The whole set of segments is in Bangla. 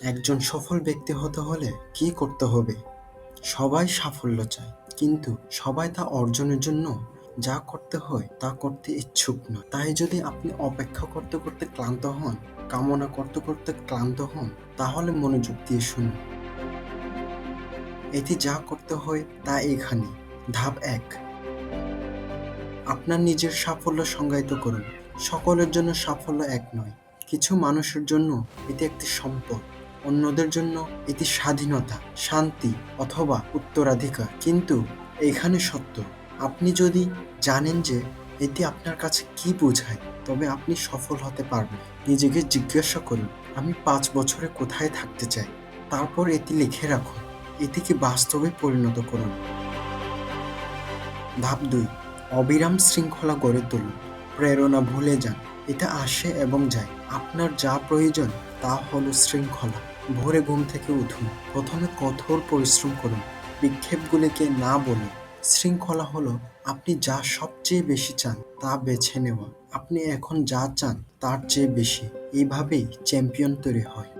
একজন সফল ব্যক্তি হতে হলে কি করতে হবে? সবাই সাফল্য চায়, কিন্তু সবাই তা অর্জনের জন্য যা করতে হয় তা করতে ইচ্ছুক নয়। তাই যদি আপনি অপেক্ষা করতে করতে ক্লান্ত হন, কামনা করতে করতে ক্লান্ত হন, তাহলে মনোযোগ দিয়ে শুনুন। এটি যা করতে হয় তা এখানে। ধাপ ১, আপনার নিজের সাফল্য সংজ্ঞায়িত করুন। সকলের জন্য সাফল্য এক নয়। কিছু মানুষের জন্য এটি একটি সম্পদ, অন্যদের জন্য এটি স্বাধীনতা, শান্তি অথবা উত্তরাধিকার। কিন্তু এখানে সত্য, আপনি যদি জানেন যে এটি আপনার কাছে কি বোঝায়, তবে আপনি সফল হতে পারবেন। নিজেকে জিজ্ঞাসা করুন, আমি ৫ বছরে কোথায় থাকতে চাই? তারপর এটি লিখে রাখুন, এটিকে বাস্তবে পরিণত করুন। ধাপ ২, অবিরাম শৃঙ্খলা গড়ে তুলুন। প্রেরণা ভুলে যান, এটা আসে এবং যায়। আপনার যা প্রয়োজন তা হলো শৃঙ্খলা। ভোরে ঘুম থেকে উঠুন, প্রথমে কঠোর পরিশ্রম করুন, বিক্ষেপগুলিকে না বলুন। শৃঙ্খলা হলো আপনি যা সবচেয়ে বেশি চান তা বেছে নেওয়া। আপনি এখন যা চান তার চেয়ে বেশি। এইভাবেই চ্যাম্পিয়ন তৈরি হয়।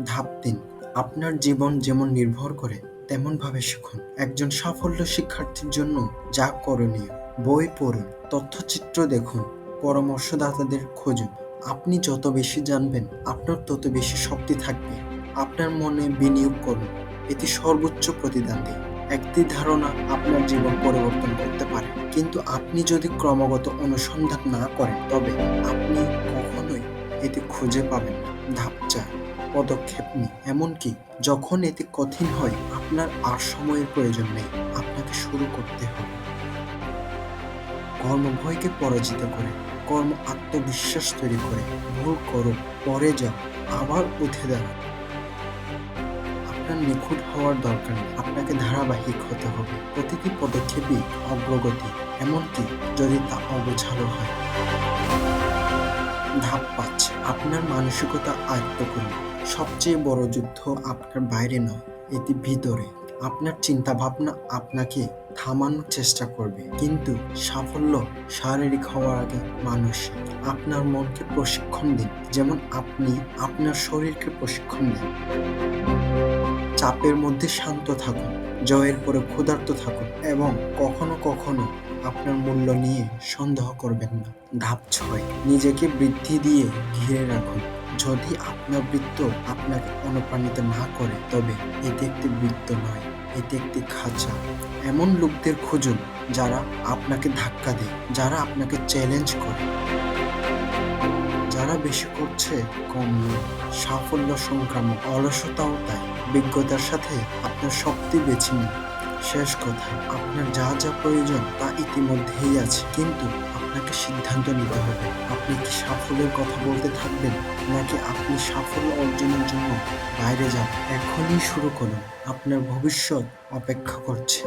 ধাপ ৩, আপনার জীবন যেমন নির্ভর করে তেমনভাবে শিখুন। একজন সাফল্য শিক্ষার্থীর জন্য যা করণীয়: বই পড়ুন, তথ্যচিত্র দেখুন, পরামর্শদাতাদের খুঁজুন। আপনি যত বেশি জানবেন, আপনার তত বেশি শক্তি থাকবে। আপনার মনে বিনিয়োগ করুন, এটি সর্বোচ্চ প্রতিদান দেয়। একটি ধারণা আপনার জীবন পরিবর্তন করতে পারে, কিন্তু আপনি যদি ক্রমাগত অনুসন্ধান না করেন, তবে আপনি কখনোই এটি খুঁজে পাবেন না। ধাপ ৪, পদক্ষেপ নিন। এমনকি যখন এটি কঠিন হয়, আপনার আর সময়ের প্রয়োজন নেই, আপনাকে শুরু করতে হবে। কর্ম ভয়কে পরাজিত করে, কর্ম আত্মবিশ্বাস তৈরি করে। ভুল করো, পরে যাও, আবার উঠে দাঁড়াও। আপনার নিখুঁত হওয়ার দরকার নেই, আপনাকে ধারাবাহিক হতে হবে। প্রতিটি পদক্ষেপই অগ্রগতি, এমনকি যদি তা অগোছালো হয়। ধাপ ৫, আপনার মানসিকতা আয়ত্ত করুন। সবচেয়ে বড় যুদ্ধ আপনার বাইরে নয়, এটি ভিতরে। আপনার চিন্তাভাবনা আপনাকে থামানোর চেষ্টা করবে, কিন্তু সাফল্য শারীরিক হওয়ার আগে মানসিক। আপনার মনকে প্রশিক্ষণ দিন, যেমন আপনি আপনার শরীরকে প্রশিক্ষণ দিন। চাপের মধ্যে শান্ত থাকুন, জয়ের পরে ক্ষুধার্ত থাকুন, এবং কখনো কখনো আপনার মূল্য নিয়ে সন্দেহ করবেন না। ধাপ ৬, নিজেকে বৃদ্ধি দিয়ে ঘিরে রাখুন। যদি আপনার বৃত্ত আপনাকে অনুপ্রাণিত না করে, তবে এটি একটি বৃত্ত নয়, এটি একটি খাঁচা। এমন লোকদের খুঁজুন যারা আপনাকে ধাক্কা দেয়, যারা আপনাকে চ্যালেঞ্জ করে, যারা বেশি করছে কম নয়। সাফল্য সংক্রামক, অলসতাও তাই। বিজ্ঞতার সাথে আপনার শক্তি বেছে নিন। শেষ কথা, আপনার যা যা প্রয়োজন তা ইতিমধ্যেই আছে, কিন্তু আপনাকে সিদ্ধান্ত নিতে হবে। আপনি কি সাফল্যের কথা বলতে থাকবেন, নাকি আপনি সাফল্য অর্জনের জন্য বাইরে যাবেন? এখনই শুরু করুন, আপনার ভবিষ্যৎ অপেক্ষা করছে।